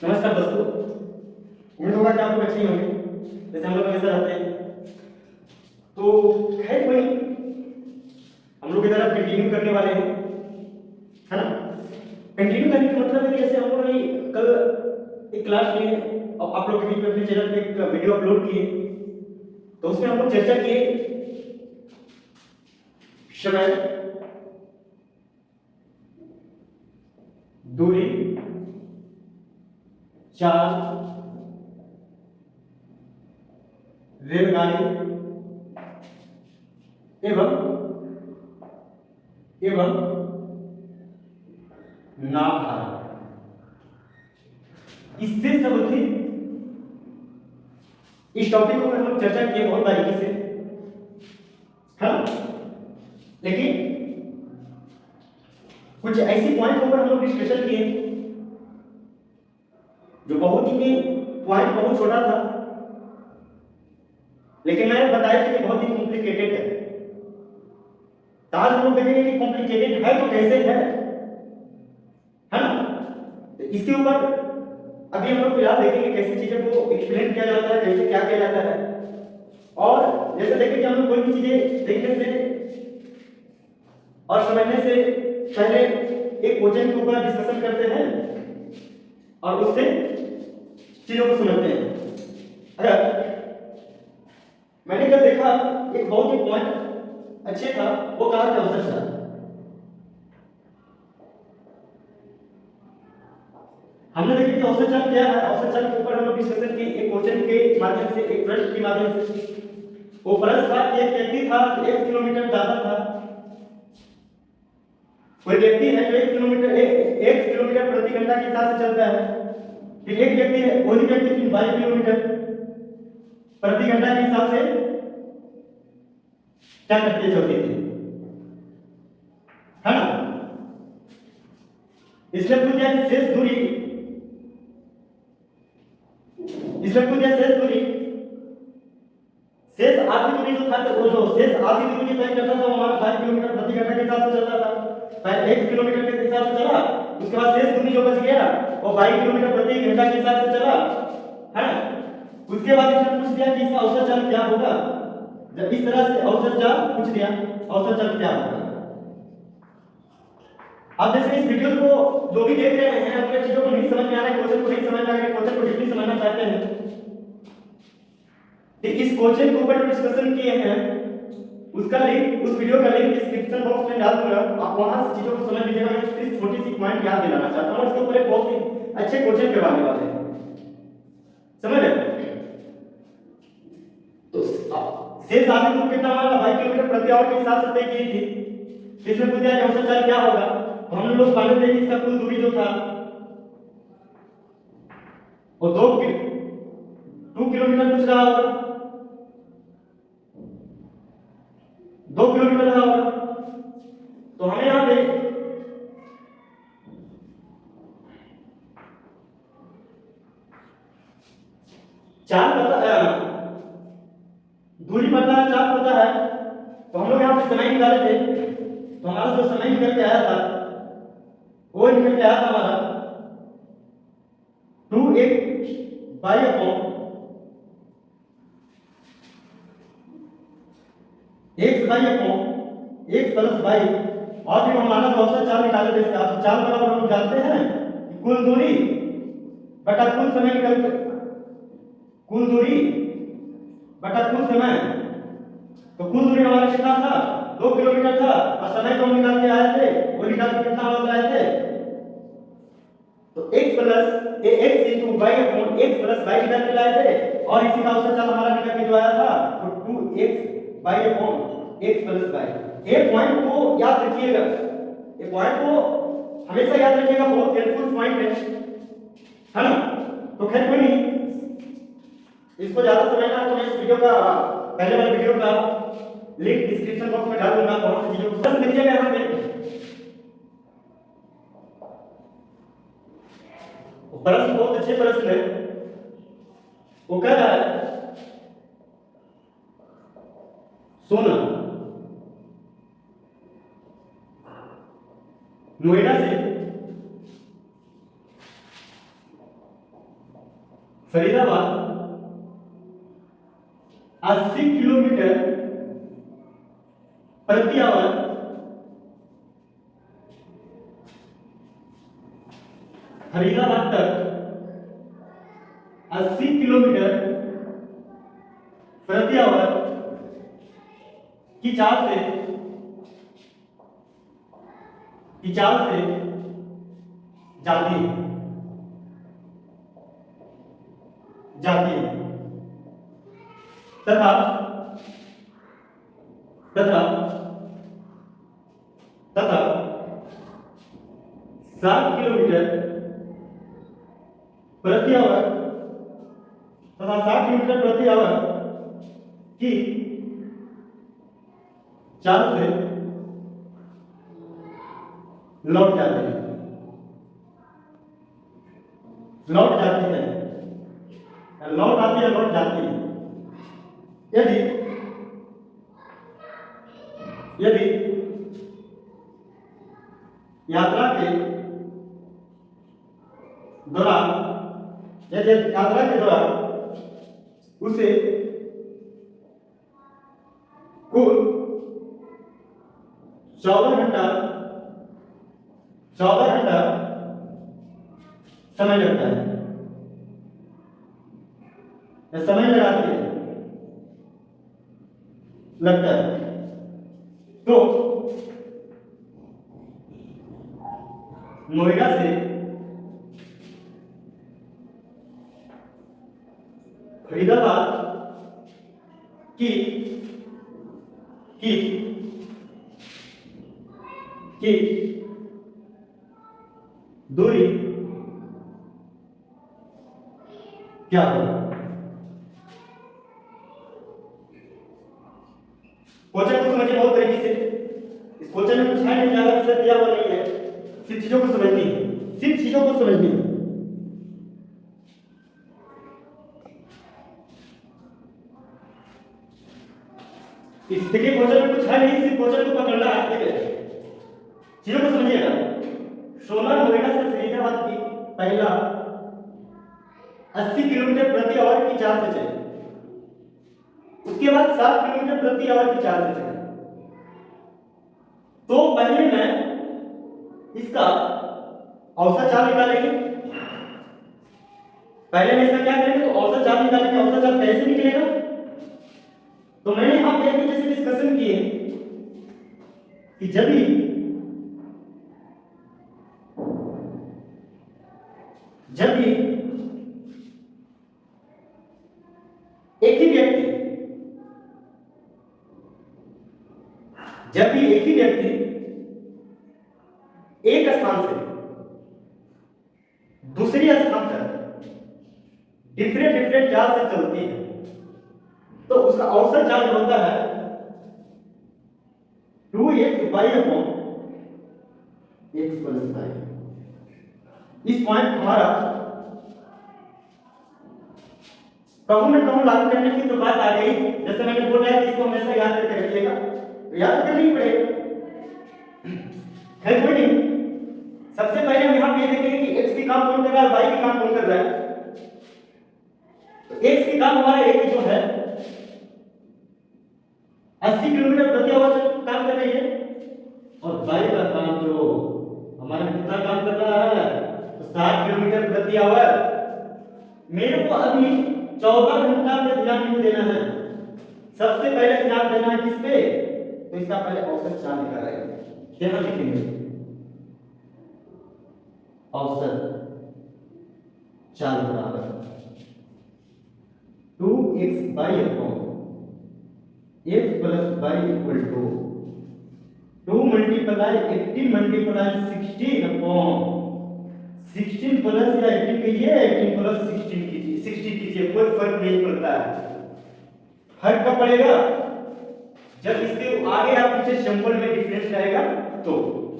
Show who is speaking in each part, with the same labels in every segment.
Speaker 1: नमस्कार दोस्तों, उम्मीद होगा कि आप लोग अच्छे ही होंगे जैसे हम लोग हमेशा रहते हैं। तो खैर कोई नहीं, हम लोग इधर अब कंटिन्यू करने वाले हैं, है ना। कंटिन्यू करने का मतलब है कि जैसे हम लोग अभी कल एक क्लास में और आप लोग के बीच में अपने चैनल पे एक वीडियो अपलोड किए, तो उसमें हम लोग चर्चा किए समय, दूरी, चाल, रेलगाड़ी एवं नावधारा। इससे संबंधित इस टॉपिक को हम लोग चर्चा किए बहुत बारीकी से, है ना। लेकिन कुछ ऐसी पॉइंट पर हम लोग डिस्कशन किए जो बहुत ही पॉइंट बहुत छोटा था, लेकिन मैंने बताया कि बहुत ही कॉम्प्लिकेटेड है। तो आज हम लोग देखेंगे कि कॉम्प्लिकेटेड है तो कैसे है ना। तो इसके ऊपर अभी हम लोग फिलहाल देखेंगे कैसी चीजों को एक्सप्लेन किया जाता है, कैसे क्या किया जाता है। और जैसे देखें कि हम लोग कोई भी चीजें देखने से और समझने से पहले एक क्वेश्चन के ऊपर डिस्कशन करते हैं और उससे चीजों को समझते हैं। अगर मैंने कल देखा एक बहुत ही पॉइंट अच्छे था, वो कहा कि औसत चाल। हमने देखा कि औसत चाल क्या है। औसत चाल के ऊपर हम लोग डिस्कशन किए एक क्वेश्चन के माध्यम से, एक प्रश्न के माध्यम से। वो प्रश्न था कि एक व्यक्ति था 1 किलोमीटर ज्यादा था। कोई व्यक्ति है जो 1 किलोमीटर प्रति घंटा के हिसाब से चलता है। फिर एक व्यक्ति है, वही व्यक्ति फिर 22 किलोमीटर प्रति घंटा के हिसाब से क्या करते चलते थे, है ना। इसलिए पूछ दिया कि शेष दूरी, इसलिए पूछ दिया शेष दूरी, शेष आधी दूरी जो था, वो जो शेष आधी दूरी तय करता था वो हमारा 5 किलोमीटर प्रति घंटा के हिसाब से चलता था। पहले 1 किलोमीटर के हिसाब से चला, उसके बाद शेष दूरी जो बच गया वो 22 किलोमीटर प्रति घंटा के हिसाब से चला, है ना। उसके बाद इसने पूछ दिया कि इसका औसत चाल क्या होगा। जब इस तरह से औसत चाल पूछ दिया, औसत चाल क्या होगा। आप जैसे इस वीडियो को जो भी देख रहे हैं, अपने चीजों को नहीं समझ में आ रहा है, क्वेश्चन को नहीं समझ में आ रहा है, क्वेश्चन को डीपली समझना चाहते हैं, तो इस क्वेश्चन के ऊपर जो डिस्कशन किए हैं उसका लिंक, उस वीडियो का लिंक डिस्क्रिप्शन बॉक्स में डाल दूंगा। आप वहां से चीजों को समझ लीजिएगा। मैं इस छोटी सी पॉइंट याद दिलाना चाहता हूं, इसके ऊपर एक बहुत ही अच्छे क्वेश्चन करवाने वाले हैं, समझ रहे। तो शेष आधी दूरी कितना हमारा 22 किलोमीटर प्रति आवर के हिसाब से तय की थी। इसमें पूछा कि औसत चाल क्या होगा। तो हम लोग माने थे कि इसका कुल दूरी जो था वो 2 किलोमीटर पूछ रहा होगा, 2 किलोमीटर रहा होगा। तो हमें यहां पे चाल पता है, दूरी पता है, चाल पता है। तो हम लोग यहां पे समय निकाले थे, तो हमारा जो समय निकल के आया था वो निकल के आया था हमारा 2x by upon x by upon x plus by. और फिर हमारा जो औसत चाल निकाले थे, इसका चाल बराबर हम जानते हैं कि कुल दूरी बटा कुल समय निकल, कुल दूरी बटा कुल समय। तो कुल दूरी हमारा कितना था, 2 किलोमीटर था, और समय जो हम निकाल के आए थे वो निकाल के कितना हो रहे थे, तो x plus x into y upon x plus y निकाल के लाए थे। और इसी का औसत चाल हमारा निकल के जो आया था तो 2x y upon x plus y। ये पॉइंट को याद रखिएगा, ये पॉइंट को हमेशा याद रखिएगा, बहुत हेल्पफुल पॉइंट है ना। तो खैर कोई नहीं, इसको ज्यादा समझना है तो मैं इस वीडियो का, पहले वाले वीडियो का लिंक डिस्क्रिप्शन बॉक्स में डाल दूंगा, वहां से चीजों को समझ लीजिएगा। यहां पे प्रश्न बहुत अच्छे प्रश्न है। वो कह रहा है सोना नोएडा से फरीदाबाद 80 किलोमीटर प्रति आवर फरीदाबाद तक 80 किलोमीटर प्रति आवर की चाल से जाती है तथा 60 किलोमीटर प्रति आवर की चाल से लौट जाती है लौट आती है लौट जाती है यदि यात्रा के दौरान उसे कुल 14 घंटा समय लगता है लगता है तो नोएडा से फरीदाबाद की दूरी क्या होगा? क्वेश्चन को समझिए बहुत तरीके से। इस क्वेश्चन में कुछ है नहीं, ज्यादा विषय दिया हुआ नहीं है, सिर्फ चीजों को समझनी है, इस देखिए क्वेश्चन में कुछ है नहीं, सिर्फ क्वेश्चन को पकड़ना है। ठीक है, चीजों को समझिएगा। 16 नोएडा से फरीदाबाद की पहला 80 किलोमीटर प्रति आवर की चाल से चले, उसके बाद 7 किलोमीटर प्रति आवर की चाल से चले। तो पहले मैं इसका औसत चाल निकालेंगे। औसत चाल कैसे निकलेगा? तो मैंने यहां पे जैसे डिस्कशन किए कि जब भी एक ही व्यक्ति एक स्थान से दूसरी स्थान तक डिफरेंट चाल से चलती है, तो उसका औसत चार्ज होता है 2x y upon x plus y। इस पॉइंट हमारा कहूं लागू करने की तो बात आ गई। जैसे मैंने बोला है कि इसको हमेशा याद करके रखिएगा, तो याद करना ही पड़ेगा, है कोई नहीं। सबसे पहले हम यहाँ पे देखेंगे कि x की काम कौन कर रहा है, y की काम कौन कर रहा है। तो x की काम हमारा एक जो है 80 किलोमीटर प्रति आवर काम कर रही है, और y का काम जो हमारा कितना काम कर रहा है, तो 60 किलोमीटर प्रति आवर। मेरे को अभी 14 घंटा पे ध्यान नहीं देना है, सबसे पहले ध्यान देना है किस पे? तो इसका पहले औसत चाल निकालेंगे। ध्यान लिखेंगे औसत चाल बराबर 2x y upon x plus y equal to 2 multiply 18 multiply 16 upon 16 plus या 18 कीजिए, 18 प्लस 16 कीजिए, 60 कीजिए, कोई फर्क नहीं पड़ता है। फर्क कब पड़ेगा? जब इसके आगे या पीछे सिंबल में डिफरेंस रहेगा, तो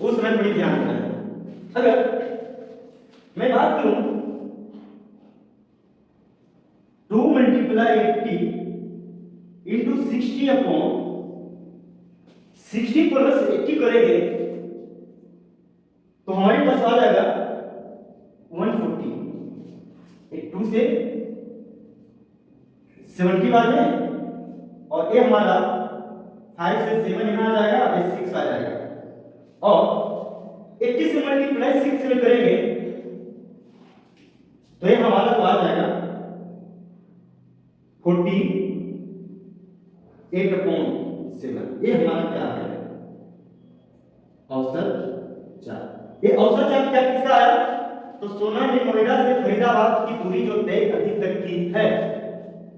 Speaker 1: उस समय बड़ी ध्यान रखना है। अगर मैं बात करूं 2 मल्टीप्लाई 80 इंटू 60 अपॉन 60 प्लस 80 करेंगे तो हमारे पास आ जाएगा 140। एक 2 से 70 बाद में, और ये हमारा 5 से 7 यहाँ आ जाएगा, ये 6 आ जाएगा। और 80 से मल्टीप्लाई 6 में करेंगे तो ये हमारा तो आ जाएगा 48/7। ये हमारा क्या है, औसत चार्ज। ये औसत चार्ज क्या किसका है, तो सोना में नोएडा से फरीदाबाद की दूरी जो तय अभी तक की है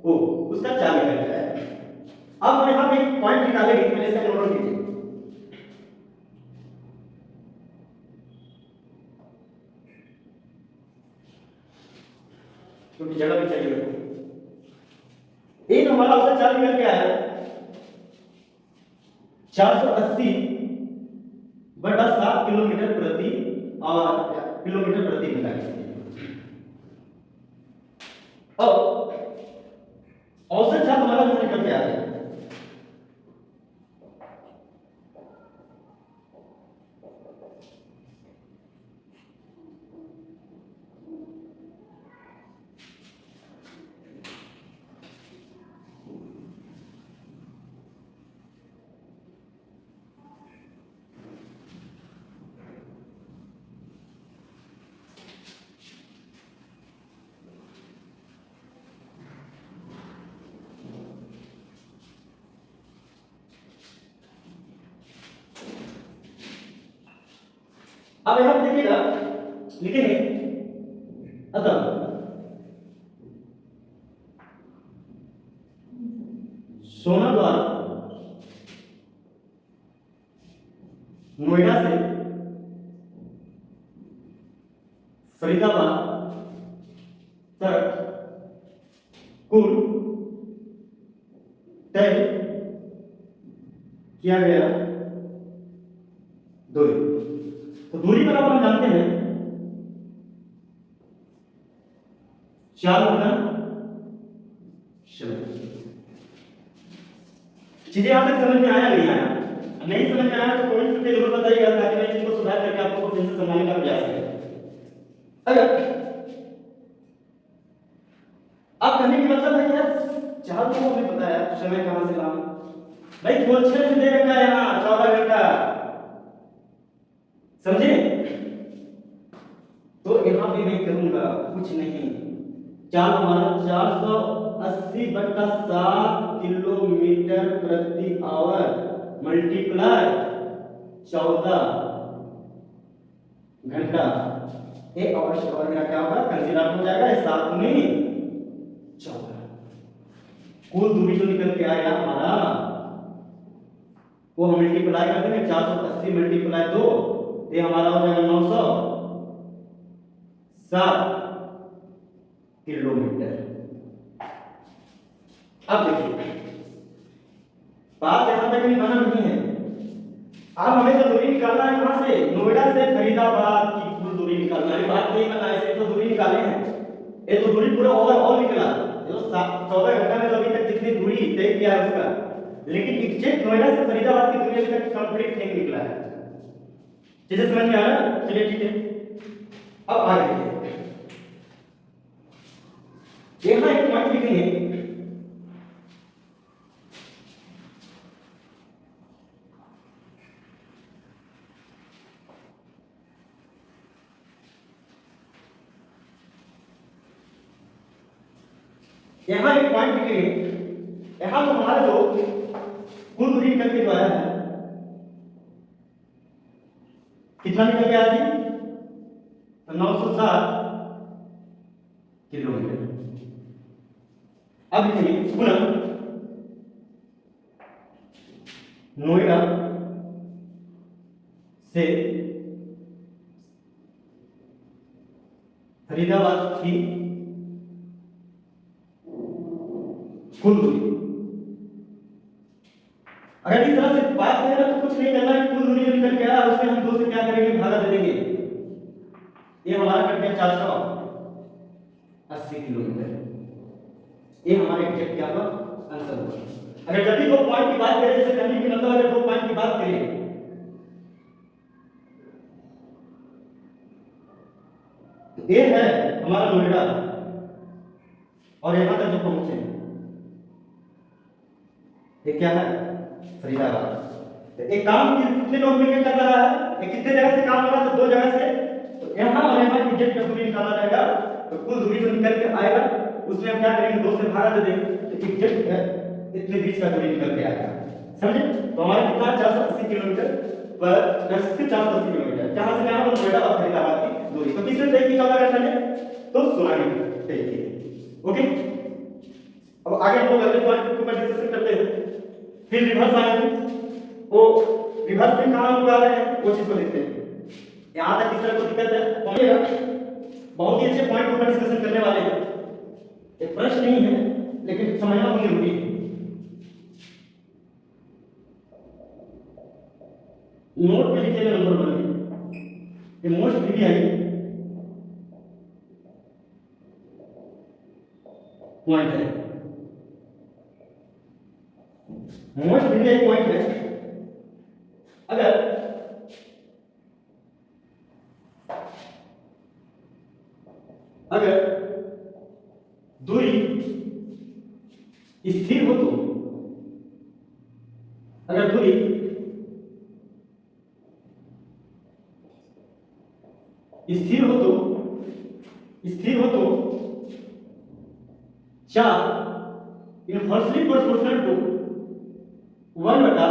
Speaker 1: वो उसका चार्ज निकल है। अब हम यहाँ पे एक पॉइंट निकालेंगे, पहले से नोट कीजिए। क्योंकि जगह भी चाहिए मेरे को। एक हमारा औसत चार्ज निकल के आया 480/7 किलोमीटर प्रति घंटा। अब औसत चार्ज हमारा जो निकल के आया है अब यहां देखिएगा, लिखेंगे अतः सोना द्वारा नोएडा से फरीदाबाद तक कुल तय किया गया दूरी। तो दूरी पर हम जानते हैं 4/7। चीजें यहां तक समझ में आया नहीं आया? नहीं समझ में आया तो कमेंट करके जरूर बताइएगा, ताकि मैं चीज को सुधार करके आपको फिर से समझाने का प्रयास करूं। अगर आप कहने की मतलब है कि यार चार को हमें बताया समय कहां से लाऊं, भाई क्वेश्चन में दे रखा है यहां 14 घंटा, समझे? तो यहां भी मैं करूंगा कुछ नहीं, चार हमारा 480/7 किलोमीटर प्रति आवर मल्टीप्लाई 14 घंटा। एक अवश्य और मेरा क्या होगा, कंसीडर हो जाएगा 7 में 14। कुल दूरी जो निकल के आया हमारा वो हम मल्टीप्लाई कर देंगे, 480 मल्टीप्लाई 2, ये हमारा हो जाएगा 907 किलोमीटर। अब देखिए बात यहां तक नहीं बना नहीं है। अब हमें जो दूरी निकालना है कहां से, नोएडा से फरीदाबाद की कुल दूरी निकालना है। बात नहीं बना है, सिर्फ तो दूरी निकाले हैं, ये तो दूरी पूरा ओवरऑल निकला जो 14 घंटा में तो अभी तक जितनी दूरी तय किया है उसका, लेकिन एग्जैक्ट नोएडा से फरीदाबाद की दूरी अभी तक कंप्लीट नहीं निकला है। चीजें समझ में आ रहा है? चलिए ठीक है, अब आगे देखिए, यहां एक पॉइंट लिखेंगे, यहां एक पॉइंट लिखेंगे। यहां तो हमारा जो कुल दूरी निकल के जो आया है कितना निकल के आया जी, तो 907 किलोमीटर। अब लिखिए पुनः नोएडा से फरीदाबाद की कुल दूरी। अगर इस तरह से बात करें तो कुछ नहीं करना है, कुल दूरी जो निकल के आया उसमें हम 2 से क्या करेंगे, भागा दे देंगे। ये हमारा कट गया 480 किलोमीटर। ये हमारे एग्जैक्ट क्या होगा, आंसर होगा। अगर जब भी 2 पॉइंट की बात करें, जैसे कहने की मतलब अगर 2 पॉइंट की बात करें तो ये है हमारा नोएडा और यहां तक जो पहुंचे ये क्या है, फरीदाबाद। तो एक काम कितने लोग मिलकर कर रहा है, ये कितने जगह से काम हो रहा है, तो 2 जगह से। तो यहाँ और यहाँ की जेट का दूरी निकाला जाएगा, तो कुल दूरी जो निकल के आएगा उसमें हम क्या करेंगे, 2 से भागा दे देंगे, तो एग्जैक्ट इतने बीच का दूरी निकल के आएगा। समझे? तो हमारा कितना 480 किलोमीटर पर 480 किलोमीटर जहां से कहां पर नोएडा और फरीदाबाद की दूरी। तो किसने तय की 14 घंटे में, तो सोनाली तय की। ओके, अब आगे हम लोग अगले पॉइंट के ऊपर डिस्कशन करते हैं। फिर रिवर्स आएंगे, वो रिवर्स में कहां लगा रहे हैं वो चीज को देखते हैं। यहां तक किसी को दिक्कत है तो बहुत ही अच्छे पॉइंट ऊपर डिस्कशन करने वाले हैं। एक प्रश्न नहीं है लेकिन समझना बहुत जरूरी है। नोट में लिखिएगा नंबर 1 में, ये मोस्ट वीवीआई पॉइंट है, मोस्ट वीवीआई पॉइंट है। अगर दूरी स्थिर हो तो, अगर दूरी स्थिर हो तो 4 इनवर्सली प्रोपोर्शनल टू 1 बटा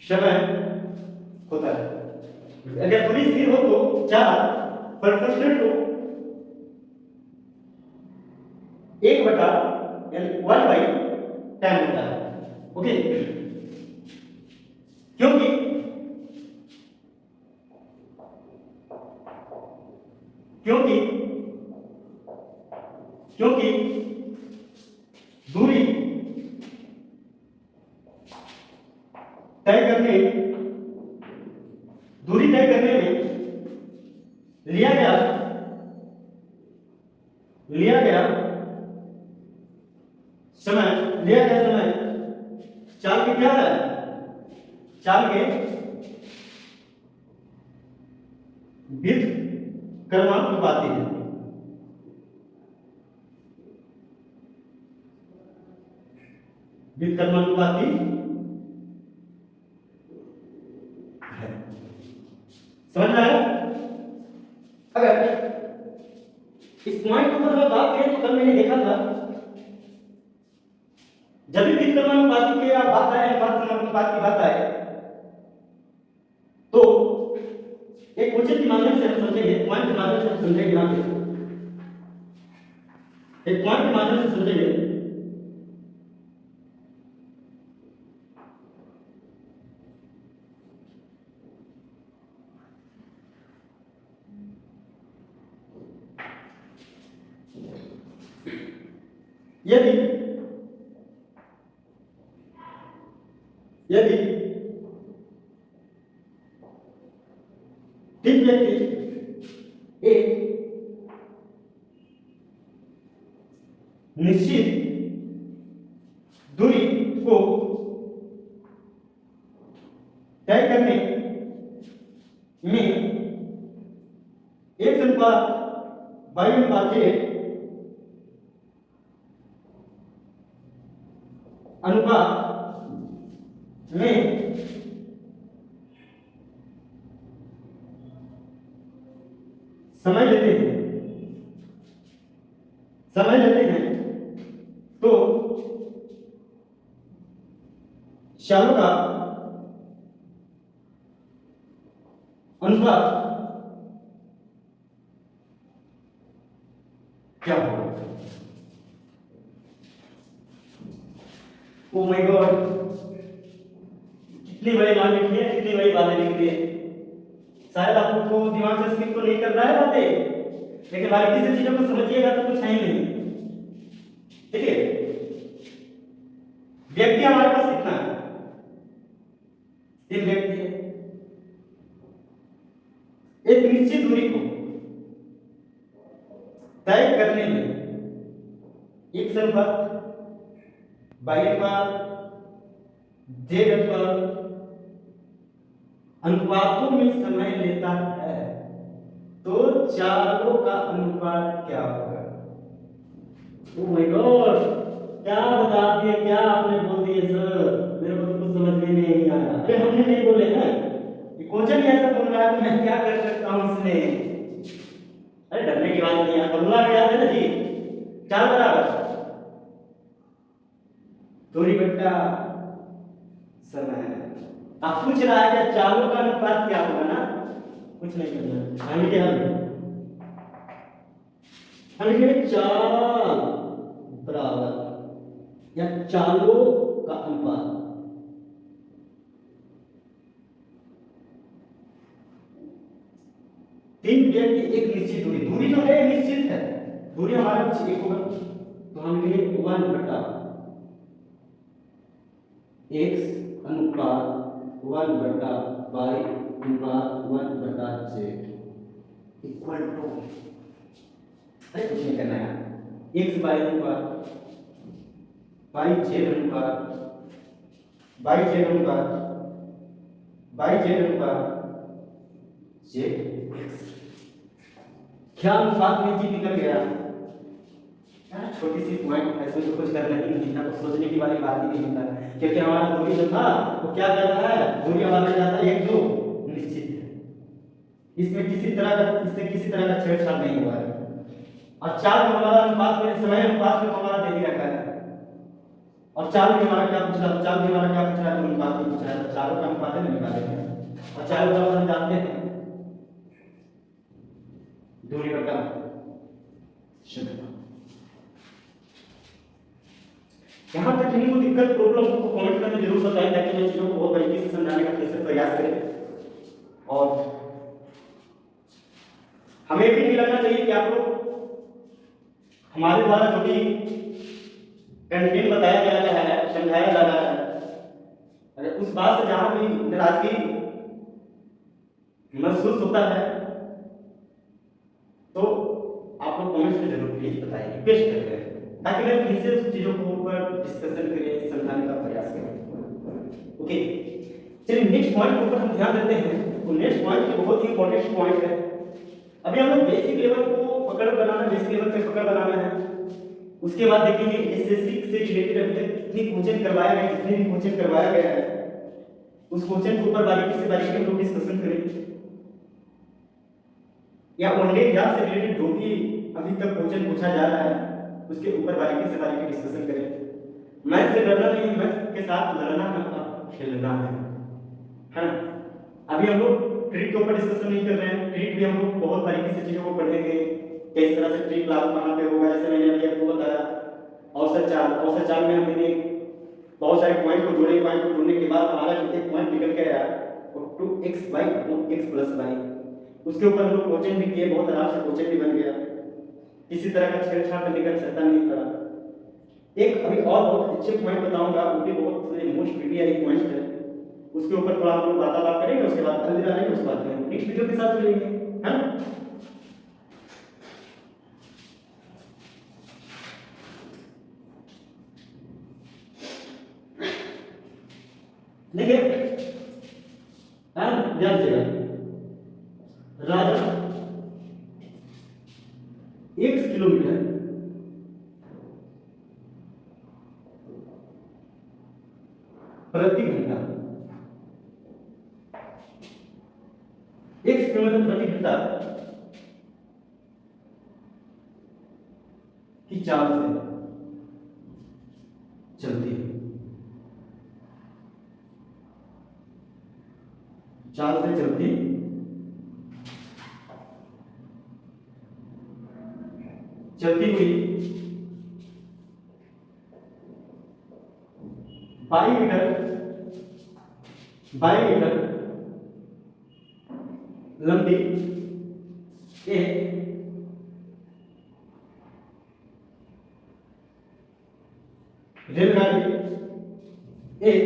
Speaker 1: समय होता है। अगर दूरी स्थिर हो तो 4 प्रोपोर्शनल टू 1 बटा यानी 1/10 होता है। ओके, क्योंकि दूरी तय करने में लिया गया समय चाल के क्या है, चाल के व्युत्क्रमानुपाती है। व्युत्क्रमानुपाती है, समझ में आया? अगर इस पॉइंट के ऊपर बात करें तो कल मैंने देखा था, जब भी व्युत्क्रमानुपाती की बात आए, अनुपात की बात आए, तो एक उचित के माध्यम से हम समझेंगे, पॉइंट के माध्यम से हम समझेंगे। यहां पे एक पॉइंट के माध्यम से समझेंगे। यदि ठीक व्यक्ति एक निश्चित दूरी को तय करने में 1:y/z अनुपात में समय लेते हैं तो चालों का अनुपात क्या होगा? ओ माय गॉड, कितनी बड़ी मान लिखी है, कितनी बड़ी बातें लिख दी है। शायद आपको दिमाग से स्किप तो नहीं कर रहा है बातें, लेकिन बाकी से चीजों को समझिएगा तो कुछ है ही नहीं। ठीक है, व्यक्ति हमारे पास कितना है? 3 व्यक्ति है। एक निश्चित दूरी को तय करने में x अनुपात y अनुपात z अनुपात अनुपातों में समय लेता है, तो चालों का अनुपात क्या होगा? ओ माय गॉड, क्या बता दिए, क्या आपने बोल दिए सर, मेरे को तो कुछ समझ में नहीं आया। अरे हमने नहीं बोले हैं, ये क्वेश्चन ही ऐसा बोल रहा है, तो मैं क्या कर सकता हूँ इसमें। अरे डरने की बात नहीं है, फॉर्मूला याद है ना जी, चार बराबर दूरी बट्टा समय। अब पूछ रहा है कि चालों का अनुपात क्या होगा ना, कुछ नहीं करना, हम क्या हम लिखेंगे चाल बराबर या चालों का अनुपात। तीन व्यक्ति एक निश्चित दूरी, दूरी जो है निश्चित है, दूरी हमारे बीच एक होगा, तो हम लिखेंगे 1 बटा x अनुपात 1 बटा y अनुपात 1 बटा z इक्वल टू, अरे कुछ नहीं करना है, x बाई अनुपात y z अनुपात y z अनुपात y z अनुपात z x। क्या अनुपात में जी निकल गया यार, छोटी सी पॉइंट है, इसमें तो कुछ करना ही नहीं था, तो सोचने की वाली बात ही नहीं था, क्योंकि हमारा दूरी जो था वो क्या कर रहा है, दूरी हमारा जाता है 1 2 निश्चित है, इसमें किसी तरह का, इससे किसी तरह का छेड़छाड़ नहीं हुआ है। और चाल में हमारा अनुपात में, समय अनुपात में हमारा दे ही रखा है, और चाल में हमारा क्या पूछ रहा है, चाल में हमारा क्या पूछ रहा है, तो अनुपात भी पूछ रहा है, तो चालों का अनुपात में निकालेंगे, और चालों का हम जानते हैं दूरी बटा क्षमता। यहाँ तक किन्हीं को दिक्कत प्रॉब्लम हो तो कमेंट करके जरूर बताएं, ताकि मैं चीजों को बहुत बारीकी से समझाने का फिर से प्रयास करें। और हमें भी नहीं लगना चाहिए कि आप लोग हमारे द्वारा जो भी कंटेंट बताया गया है, समझाया जा रहा है, अगर उस बात से जहां भी नाराजगी महसूस होता है तो आप लोग कमेंट्स में जरूर प्लीज बताइए, रिक्वेस्ट करते हैं, ताकि मैं फिर से उस चीजों को ऊपर डिस्कशन करें, समझाने का प्रयास करें। ओके, चलिए नेक्स्ट पॉइंट के ऊपर हम ध्यान देते हैं। तो नेक्स्ट पॉइंट बहुत ही इंपॉर्टेंट पॉइंट है। अभी हम लोग बेसिक लेवल को पकड़ बनाना, बेसिक लेवल पे पकड़ बनाना है, उसके बाद देखेंगे एसएससी से रिलेटेड अभी तक कितनी कोचिंग करवाया गया, जितने भी कोचिंग करवाया गया है उस कोचिंग के ऊपर बारीकी से बारीकी हम लोग डिस्कशन करेंगे, या वनडे एग्जाम से रिलेटेड जो भी अभी तक क्वेश्चन पूछा जा रहा है उसके ऊपर बारीकी से बारीकी डिस्कशन करें। मैथ से डरना नहीं, मैथ के साथ लड़ना है और खेलना है। अभी हम लोग ट्रिक के ऊपर डिस्कशन नहीं कर रहे हैं, ट्रिक भी हम लोग बहुत बारीकी से चीजों को पढ़ेंगे, किस तरह से ट्रिक लागू कहाँ पे होगा। जैसे मैंने अभी आपको बताया औसत चाल में हमने बहुत सारे पॉइंट को जोड़े, पॉइंट को जोड़ने के बाद हमारा जो एक पॉइंट निकल के आया वो 2x by x plus by, उसके ऊपर हम लोग क्वेश्चन भी किए, बहुत आराम से क्वेश्चन भी बन गया, किसी तरह का छेड़छाड़ करने का आवश्यकता नहीं था। एक अभी और बहुत अच्छे पॉइंट बताऊंगा, वो भी बहुत मोस्ट प्रीवियस पॉइंट्स है, उसके ऊपर थोड़ा हम लोग वार्तालाप करेंगे, उसके बाद अलविदा लेंगे, उसके बाद नेक्स्ट वीडियो के साथ मिलेंगे, है ना। देखिए ध्यान से राजा 1 किलोमीटर प्रति घंटा, 1 किलोमीटर प्रति घंटा की चाल से चलती है, चाल से चलती हुई 22 मीटर लंबी एक रेलगाड़ी एक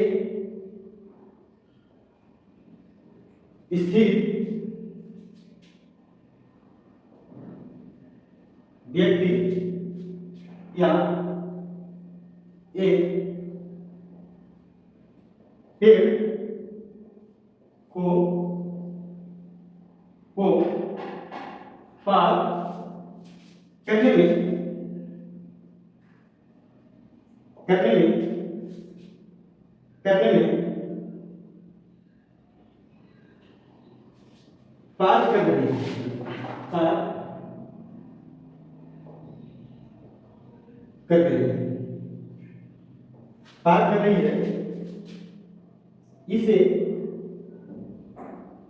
Speaker 1: स्थिर व्यक्ति या एक पेड़ को पार करने में पार कर रही है, पार कर रही है, पार कर रही है, इसे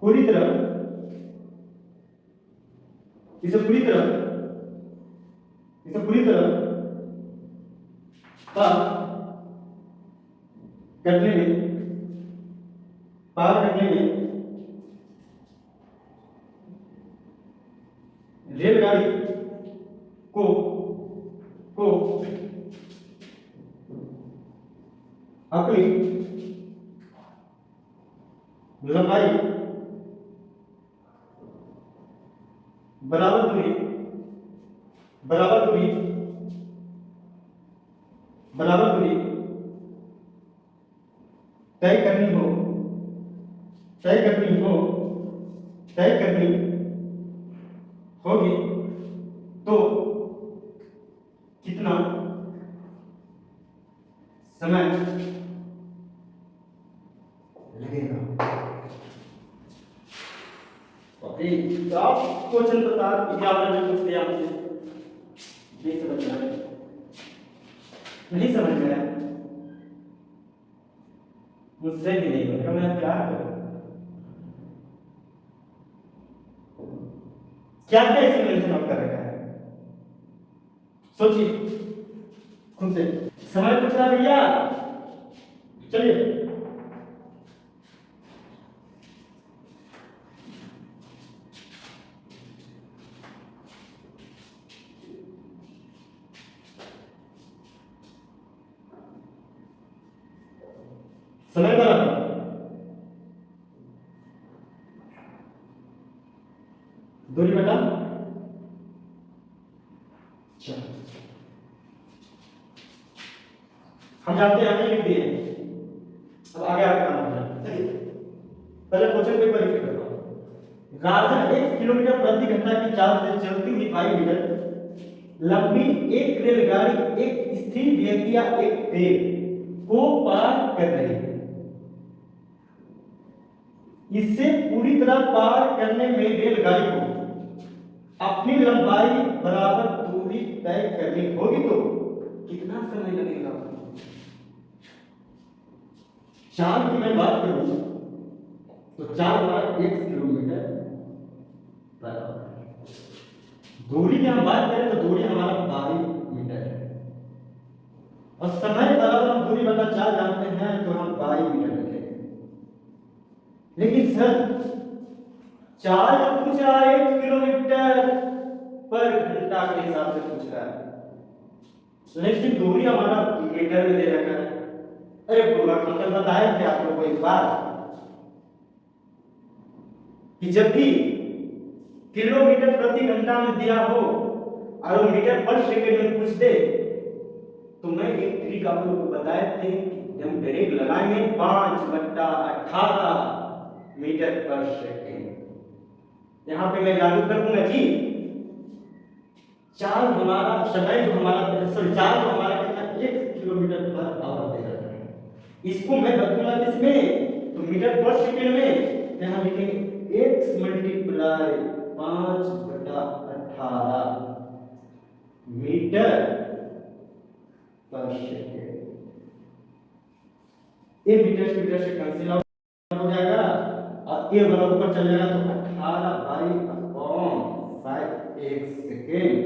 Speaker 1: पूरी तरह, इसे पूरी तरह, इसे पूरी तरह पार करने में, पार करने में रेलगाड़ी को अपनी लंबाई बराबर दूरी तय करनी हो, तय करनी होगी तो कितना समय लगेगा? आप क्वेश्चन बता एग्जामिनर ने पूछ दिया मुझसे, नहीं समझ में आया, नहीं समझ में आया, मुझसे भी नहीं बनेगा, मैं क्या करूं? क्या क्या इसमें मेंशन आप कर रखा है? सोचिए खुद से। समय पूछ रहा भैया, चलिए समय बराबर दूरी बटा चल, हम जानते हैं, हमने लिख दिए, अब आगे काम करना है। पहले क्वेश्चन पेपर लिख कर रहा हूं। राजा 1 किलोमीटर प्रति घंटा की चाल से चलती हुई 5 मीटर लंबी एक रेलगाड़ी एक स्थिर व्यक्ति या एक पेड़ को पार कर रही है। इससे पूरी तरह पार करने में रेलगाड़ी को अपनी लंबाई बराबर दूरी तय करनी होगी तो कितना समय लगेगा? चाल की मैं बात करूं तो 4 बार 1 किलोमीटर बराबर, दूरी की हम बात करें तो दूरी हमारा 22 मीटर है, और समय बराबर हम दूरी बटा 4 जानते हैं तो हम 22 मीटर लिखेंगे। लेकिन सर 4 पूछ रहा है 1 किलोमीटर पर घंटा के हिसाब से पूछ रहा है, लेकिन दूरी हमारा मीटर में दे रखा है। अरे पूरा मतलब बताया थे आप लोगों को एक बार कि जब भी किलोमीटर प्रति घंटा में दिया हो और वो मीटर पर सेकंड में पूछ दे तो मैं एक ट्रिक आप लोगों को बताए थे कि हम डायरेक्ट लगाएंगे 5/18 मीटर पर सेकंड। यहां पे मैं लागू कर दूंगा जी, चाल हमारा समय जो हमारा सॉरी चाल जो हमारा कितना 1 किलोमीटर पर आवर दे रहा है, इसको मैं बदलूंगा किसमें तो मीटर पर सेकंड में। यहां लिखेंगे x मल्टीप्लाई 5/18 मीटर पर सेकंड। ये मीटर से कैंसिल आउट हो जाएगा और ये बराबर ऊपर चल जाएगा तो 18/5 एक सेकेंड।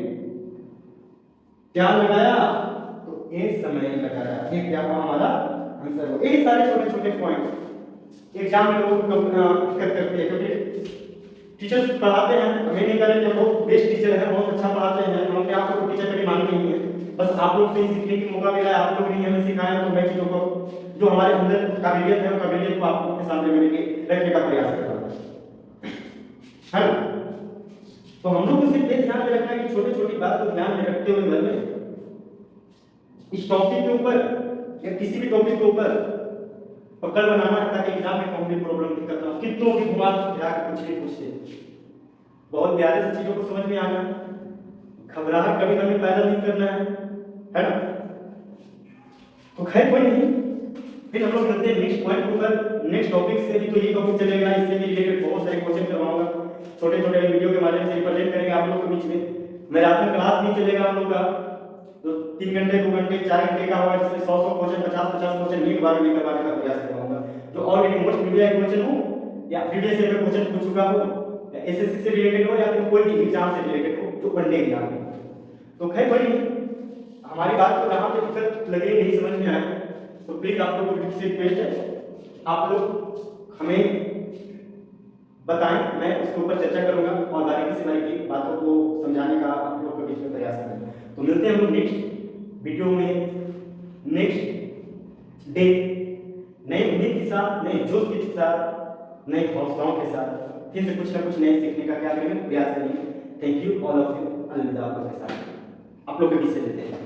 Speaker 1: क्या लगाया तो एक समय लगाया, ये क्या हुआ हमारा आंसर हो। यही सारे छोटे छोटे पॉइंट एग्जाम में लोग दिक्कत करते हैं क्योंकि टीचर्स पढ़ाते हैं, हमें नहीं करें जो बहुत बेस्ट टीचर है, बहुत अच्छा पढ़ाते हैं, हम क्या आपको टीचर कभी मालूम नहीं है, बस आप लोग से ही सीखने की मौका मिला है, आप लोग ने हमें सिखाया तो मैं चीजों को जो हमारे अंदर काबिलियत है काबिलियत को आप लोगों के सामने मैंने रखने का प्रयास कर रहा हूं, है ना। तो हम लोग को सिर्फ ये ध्यान में रखना है कि छोटी छोटी बात को ध्यान में रखते हुए घर में इस टॉपिक के ऊपर या किसी भी टॉपिक के ऊपर पकड़ बनाना है ताकि एग्जाम में कौन सी प्रॉब्लम दिक्कत ना हो। कितनों की घुमा फिरा के कुछ नहीं पूछते, बहुत प्यारे से चीजों को समझ में आना है, घबराहट कभी कभी पैदा नहीं करना है ना। तो खैर कोई नहीं, फिर हम लोग चलते हैं नेक्स्ट पॉइंट के ऊपर, नेक्स्ट टॉपिक से भी। तो ये टॉपिक चलेगा, इससे भी रिलेटेड बहुत सारे क्वेश्चन करवाऊंगा। छोटे छोटे वीडियो के माध्यम से रिप्रेजेंट करेंगे आप लोग के बीच में। मैराथन क्लास भी चलेगा हम लोग का, तो 3 घंटे 2 घंटे 4 घंटे का होगा, जिसमें 100 क्वेश्चन 50 क्वेश्चन एक बार में करवाने का प्रयास करूंगा। जो ऑलरेडी मोस्ट मीडिया क्वेश्चन हो या प्रीवियस ईयर में क्वेश्चन पूछ चुका हो, या एसएससी से रिलेटेड हो या फिर कोई भी एग्जाम से रिलेटेड हो जो वनडे एग्जाम है। तो खैर बड़ी हमारी बात को जहाँ पे दिक्कत लगे नहीं समझ में आए तो प्लीज आप लोग को से रिक्वेस्ट है, आप लोग हमें बताएं, मैं उसके ऊपर चर्चा करूंगा और बारीकी से बारीकी बातों को समझाने का आप लोग के बीच में प्रयास करूंगा। तो मिलते हैं हम लोग नेक्स्ट वीडियो में, नेक्स्ट डे, नई उम्मीद के साथ, नए जोश के साथ, नए हौसलों के साथ फिर से कुछ ना कुछ नए सीखने का क्या करेंगे, प्रयास करेंगे। Thank you all of you. अलविदा आप लोग के साथ, आप लोग के बीच से लेते हैं।